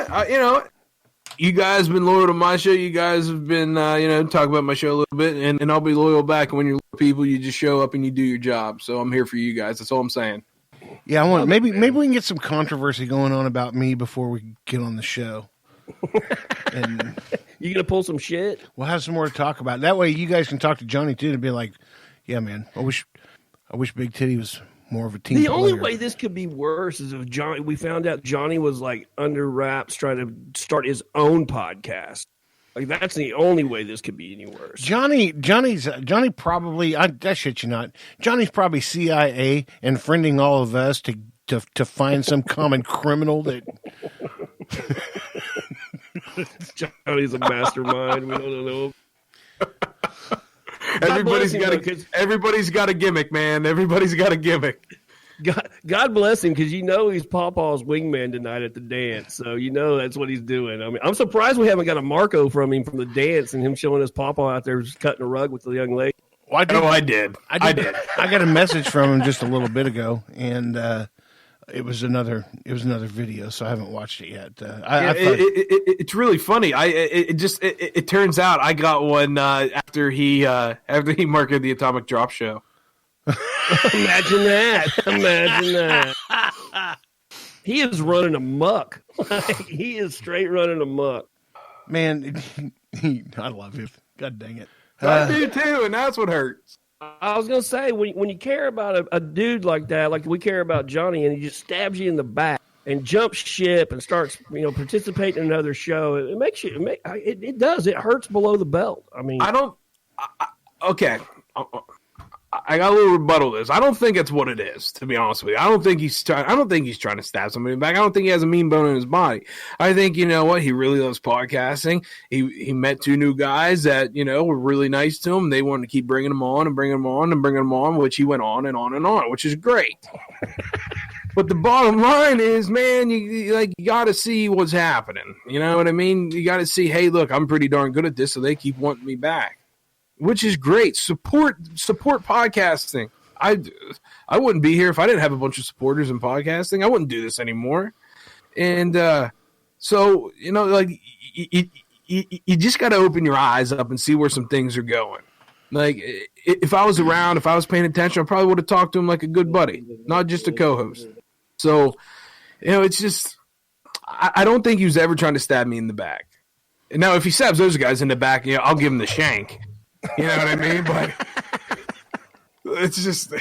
what? You guys have been loyal to my show. You guys have been, talk about my show a little bit, and I'll be loyal back. And when you're people, you just show up and you do your job. So I'm here for you guys. That's all I'm saying. Yeah, I want maybe we can get some controversy going on about me before we get on the show. And you gonna pull some shit? We'll have some more to talk about. That way, you guys can talk to Johnny too and be like, "Yeah, man, I wish Big Titty was more of a team." The only way this could be worse is if we found out Johnny was like under wraps trying to start his own podcast. Like that's the only way this could be any worse. Johnny probably I shit you not. Johnny's probably CIA and friending all of us to find some common criminal that. Johnny's a mastermind. We don't know. Everybody's got a gimmick, man. Everybody's got a gimmick. God bless him, because he's Pawpaw's wingman tonight at the dance. So that's what he's doing. I mean, I'm surprised we haven't got a Marco from him from the dance and him showing us Pawpaw out there just cutting a rug with the young lady. Well, I did. I got a message from him just a little bit ago, and it was another video, so I haven't watched it yet. It's really funny. It turns out I got one after he marketed the Atomic Drop Show. Imagine that. He is running amok. He is straight running amok. Man, I love him. God dang it. I do too, and that's what hurts. I was going to say, when you care about a dude like that, like we care about Johnny, and he just stabs you in the back and jumps ship and starts, participating in another show, it makes you, it does. It hurts below the belt. I mean, okay. I got a little rebuttal to this. I don't think it's what it is, to be honest with you. I don't think he's trying to stab somebody back. I don't think he has a mean bone in his body. I think, you know what, he really loves podcasting. He met two new guys that, were really nice to him. They wanted to keep bringing him on and bringing him on and bringing him on, which he went on and on and on, which is great. But the bottom line is, man, you got to see what's happening. You know what I mean? You got to see, hey, look, I'm pretty darn good at this, so they keep wanting me back. Which is great. Support podcasting. I wouldn't be here if I didn't have a bunch of supporters in podcasting. I wouldn't do this anymore. And so, you just got to open your eyes up and see where some things are going. Like, if I was around, if I was paying attention, I probably would have talked to him like a good buddy, not just a co-host. So, it's just, I don't think he was ever trying to stab me in the back. And now, if he stabs those guys in the back, I'll give him the shank. You know what I mean? But it's just,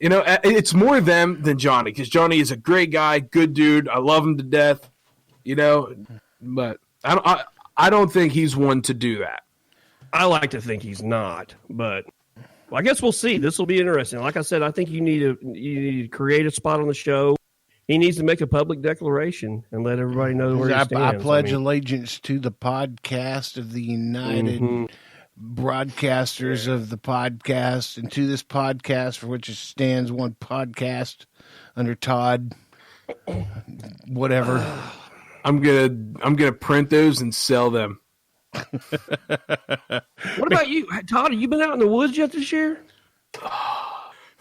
it's more them than Johnny, because Johnny is a great guy, good dude. I love him to death, but I don't think he's one to do that. I like to think he's not, but I guess we'll see. This will be interesting. Like I said, I think you need to create a spot on the show. He needs to make a public declaration and let everybody know where he stands. I pledge allegiance to the podcast of the United broadcasters of the podcast, and to this podcast for which it stands, one podcast under Todd. Whatever. I'm gonna print those and sell them. What about you, Todd? Have you been out in the woods yet this year?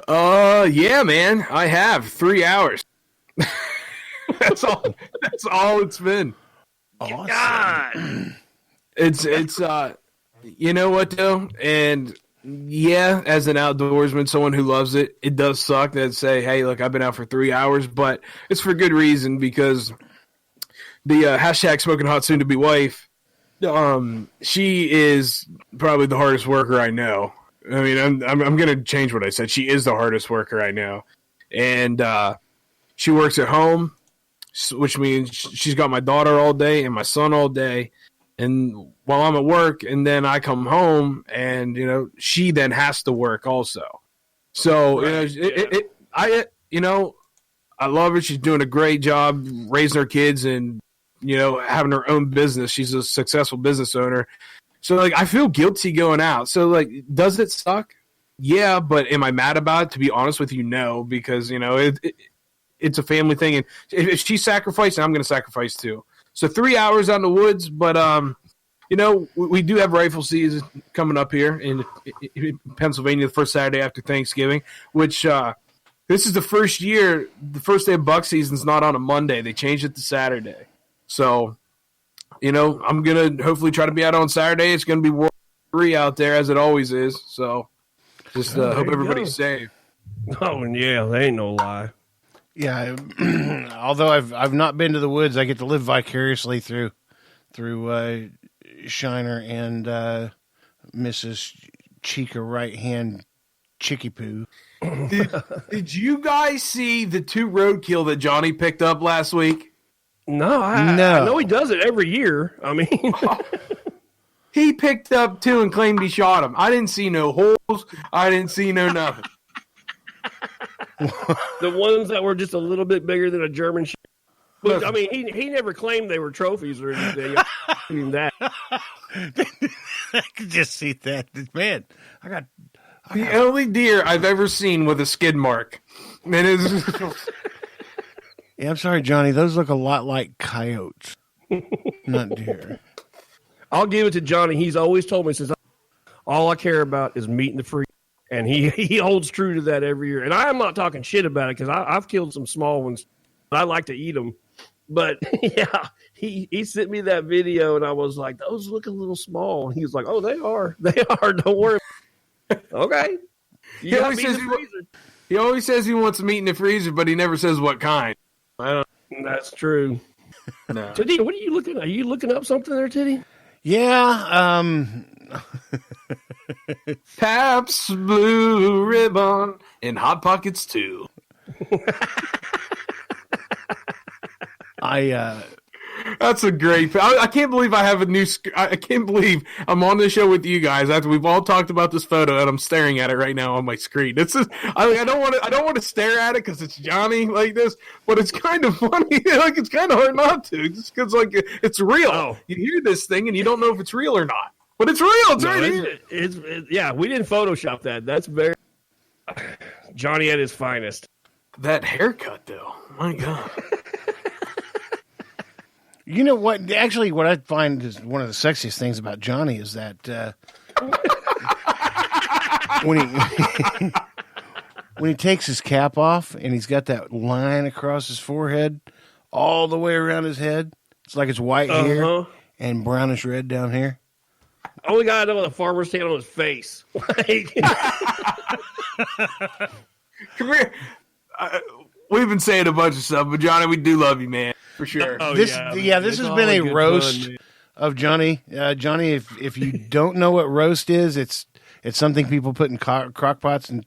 Yeah, man. I have 3 hours. That's all it's been. Awesome. God. It's you know what though? And yeah, as an outdoorsman, someone who loves it, it does suck that say, hey, look, I've been out for 3 hours, but it's for good reason, because the hashtag smoking hot soon to be wife, she is probably the hardest worker I know. I mean, I'm going to change what I said. She is the hardest worker I know. And she works at home, which means she's got my daughter all day and my son all day. And while I'm at work, and then I come home, and she then has to work also. So right. I love her. She's doing a great job raising her kids and having her own business. She's a successful business owner. So I feel guilty going out. So does it suck? Yeah, but am I mad about it? To be honest with you, no, because it's a family thing, and if she's sacrificing, I'm going to sacrifice too. So 3 hours out in the woods, but we do have rifle season coming up here in Pennsylvania, the first Saturday after Thanksgiving, which this is the first year, the first day of buck season is not on a Monday. They changed it to Saturday. So I'm going to hopefully try to be out on Saturday. It's going to be World 3 out there as it always is. So just hope everybody's safe. Oh, yeah, they ain't no lie. Yeah, although I've not been to the woods, I get to live vicariously through Shiner and Mrs. Chica right hand Chicky Poo. Did you guys see the 2 roadkill that Johnny picked up last week? No, I know he does it every year. I mean, he picked up 2 and claimed he shot them. I didn't see no holes. I didn't see no nothing. The ones that were just a little bit bigger than a German sheep. But, I mean, he never claimed they were trophies or anything. That. I could just see that. Man, I got the only deer I've ever seen with a skid mark. Man, yeah, I'm sorry, Johnny. Those look a lot like coyotes, not deer. I'll give it to Johnny. He's always told me, since all I care about is meat in the freezer. And he holds true to that every year. And I'm not talking shit about it because I've killed some small ones. I like to eat them. But, yeah, he sent me that video, and I was like, those look a little small. And he was like, oh, they are. They are. Don't worry. Okay. He always says he wants meat in the freezer, but he never says what kind. That's true. No. Titty, what are you looking at? Are you looking up something there, Titty? Yeah. Pabst Blue Ribbon and Hot Pockets too. That's a great. I can't believe I have a new. I can't believe I'm on the show with you guys after we've all talked about this photo, and I'm staring at it right now on my screen. It's just, I don't want to stare at it because it's Johnny like this, but it's kind of funny. Like it's kind of hard not to, just because like it's real. Oh. You hear this thing and you don't know if it's real or not, but it's real. It's right here. Yeah, we didn't Photoshop that. That's very Johnny at his finest. That haircut, though, my God. You know what? Actually, what I find is one of the sexiest things about Johnny is that when he takes his cap off and he's got that line across his forehead all the way around his head, it's like it's white hair and brownish red down here. Only got to know the farmer's tan on his face. Come here. We've been saying a bunch of stuff, but Johnny, we do love you, man, for sure. This has been a roast of Johnny. Johnny, if you don't know what roast is, it's something people put in crock pots and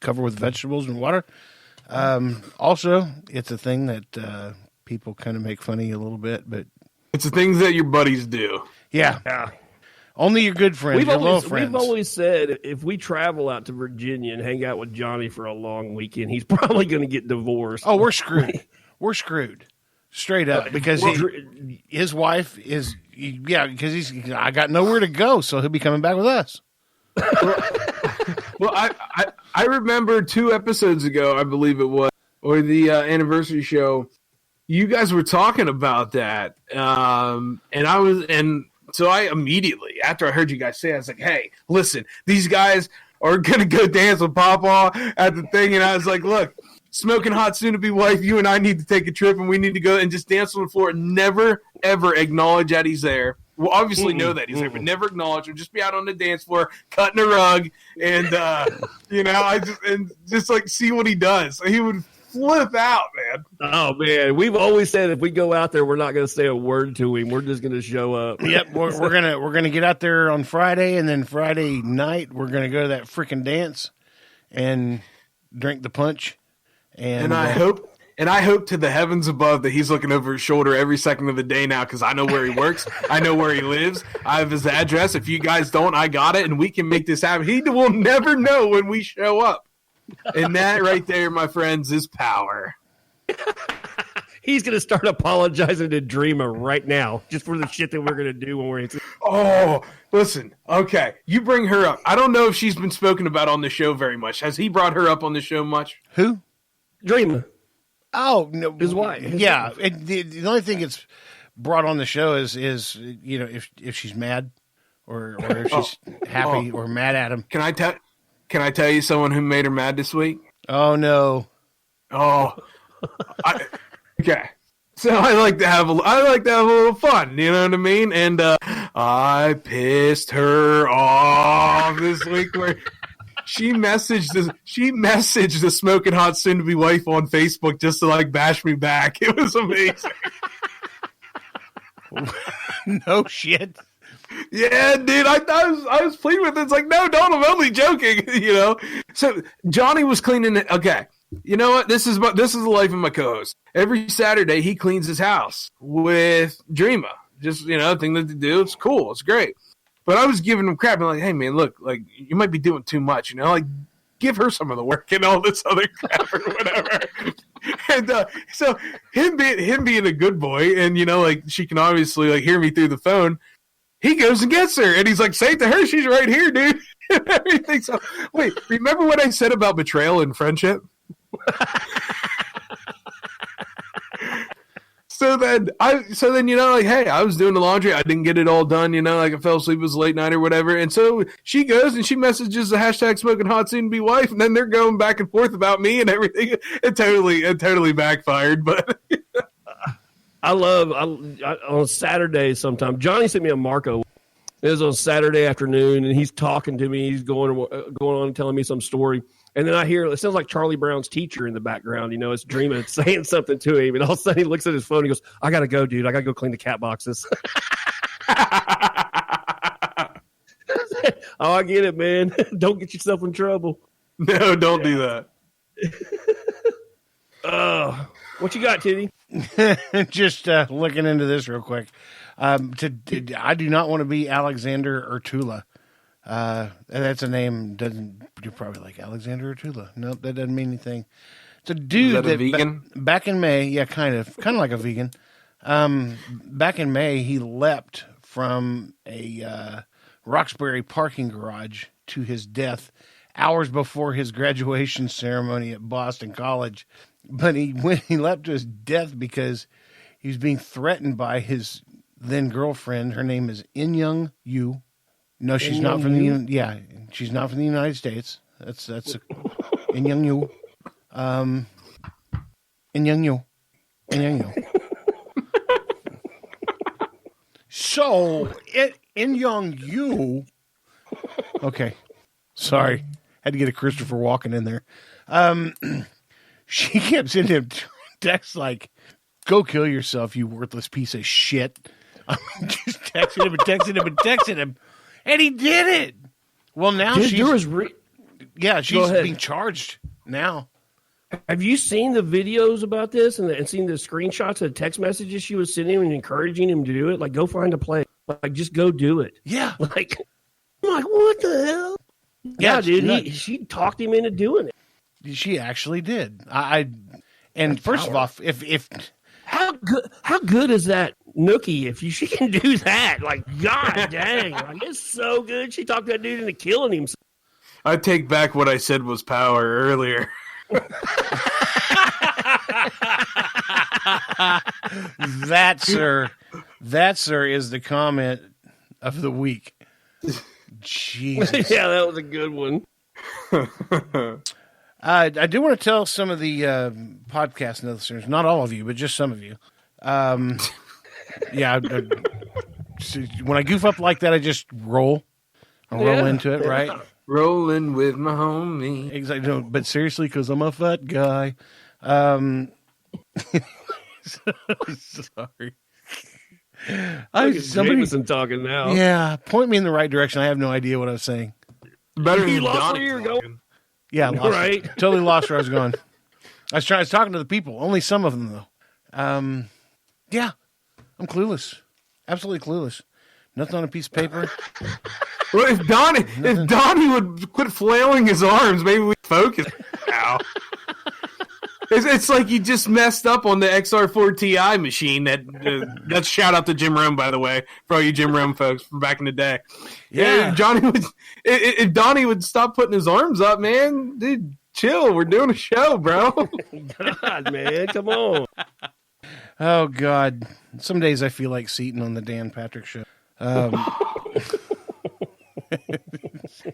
cover with vegetables and water. Also, it's a thing that people kind of make fun of you a little bit, but it's the things that your buddies do. Yeah. Only your good friends, low friends. We've always said if we travel out to Virginia and hang out with Johnny for a long weekend, he's probably going to get divorced. Oh, we're screwed. We're scred. Straight up. Because his wife is, because I got nowhere to go, so he'll be coming back with us. Well, I remember 2 episodes ago, I believe it was, or the anniversary show, you guys were talking about that. So I immediately, after I heard you guys say it, I was like, hey, listen, these guys are going to go dance with Pawpaw at the thing. And I was like, look, smoking hot soon-to-be wife, you and I need to take a trip, and we need to go and just dance on the floor and never, ever acknowledge that he's there. We'll obviously know that he's there, but never acknowledge him. Just be out on the dance floor, cutting a rug, and, just like see what he does. He would flip out, man. Oh, man. We've always said if we go out there, we're not going to say a word to him. We're just going to show up. Yep, we're gonna get out there on Friday, and then Friday night we're gonna go to that freaking dance and drink the punch. And I hope to the heavens above that he's looking over his shoulder every second of the day now, because I know where he works. I know where he lives. I have his address. If you guys don't, I got it, and we can make this happen. He will never know when we show up. And that right there, my friends, is power. He's going to start apologizing to Dreamer right now just for the shit that we're going to do when we're in. Oh, listen. Okay, you bring her up. I don't know if she's been spoken about on the show very much. Has he brought her up on the show much? Who? Dreamer. Oh, no. His wife. Yeah. The only thing it's brought on the show is if she's mad or if she's happy or mad at him. Can I tell you someone who made her mad this week? Oh, no. Oh, okay. So I like to have a little fun, you know what I mean? And I pissed her off this week where she messaged the smoking hot soon to be wife on Facebook just to like bash me back. It was amazing. No shit. Yeah, dude, I was pleading with it. It's like, no, don't. I'm only joking, you know. So Johnny was cleaning it. Okay, you know what? This is the life of my co-host. Every Saturday he cleans his house with Dreama. Just thing to do. It's cool. It's great. But I was giving him crap. I'm like, hey man, look, like you might be doing too much. Like give her some of the work and all this other crap or whatever. And so him being a good boy, and like she can obviously like hear me through the phone. He goes and gets her, and he's like, say it to her, she's right here, dude. And everything. So, wait, remember what I said about betrayal and friendship? So then, like, hey, I was doing the laundry. I didn't get it all done, like I fell asleep, it was a late night or whatever. And so she goes and she messages the hashtag smoking hot soon to be wife, and then they're going back and forth about me and everything. It totally backfired, but. On Saturday sometime, Johnny sent me a Marco. It was on Saturday afternoon, and he's talking to me. He's going on and telling me some story. And then I hear, it sounds like Charlie Brown's teacher in the background. It's Dreama saying something to him. And all of a sudden he looks at his phone and he goes, I got to go, dude. I got to go clean the cat boxes. Oh, I get it, man. Don't get yourself in trouble. No, don't do that. What you got, Titty? Just looking into this real quick. I do not want to be Alexander Urtula. That's a name. You're probably like Alexander Urtula. Nope, that doesn't mean anything. It's a dude that vegan? Back in May, yeah, kind of like a vegan. Back in May, he leapt from a Roxbury parking garage to his death hours before his graduation ceremony at Boston College. But he leapt to his death because he was being threatened by his then girlfriend. Her name is In Young Yu. No, she's not from the she's not from the United States. That's In Young Yu. In Young Yu. In Young Yu. So In Young Yu. Okay, sorry, had to get a Christopher Walken in there. She kept sending him texts like, go kill yourself, you worthless piece of shit. I mean, just texting him. And he did it. Well, now she's being charged now. Have you seen the videos about this and seen the screenshots of the text messages she was sending him and encouraging him to do it? Like, go find a place. Like, just go do it. Yeah. Like, I'm like, what the hell? Yeah, dude. She talked him into doing it. She actually did. First of all, if how good is that Nookie? If she can do that, like, god dang, like, it's so good. She talked that dude into killing him. I take back what I said was power earlier. That, sir, is the comment of the week. Jesus. Yeah, that was a good one. I do want to tell some of the podcast listeners, not all of you, but just some of you. When I goof up like that, I just roll. I roll into it, right? Rolling with my homie. Exactly. No, but seriously, because I'm a fat guy. Sorry. Jameson talking now. Yeah, point me in the right direction. I have no idea what I was saying. Better you than lost Donnie where you're going. Yeah, right. Totally lost where I was going. I was talking to the people. Only some of them, though. Yeah, I'm clueless. Absolutely clueless. Nothing on a piece of paper. Well, if Donnie would quit flailing his arms, maybe we'd focus. Ow. It's like you just messed up on the XR4 Ti machine. That's shout out to Jim Rome, by the way, for all you Jim Rome folks from back in the day. Yeah, if Donnie would stop putting his arms up, man, dude, chill. We're doing a show, bro. God, man, come on. Oh God, some days I feel like Seaton on the Dan Patrick Show.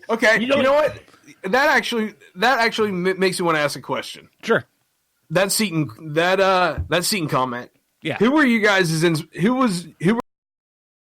Okay, you know what? That actually makes me want to ask a question. Sure. That Seaton comment, Yeah. Who were you guys? Who were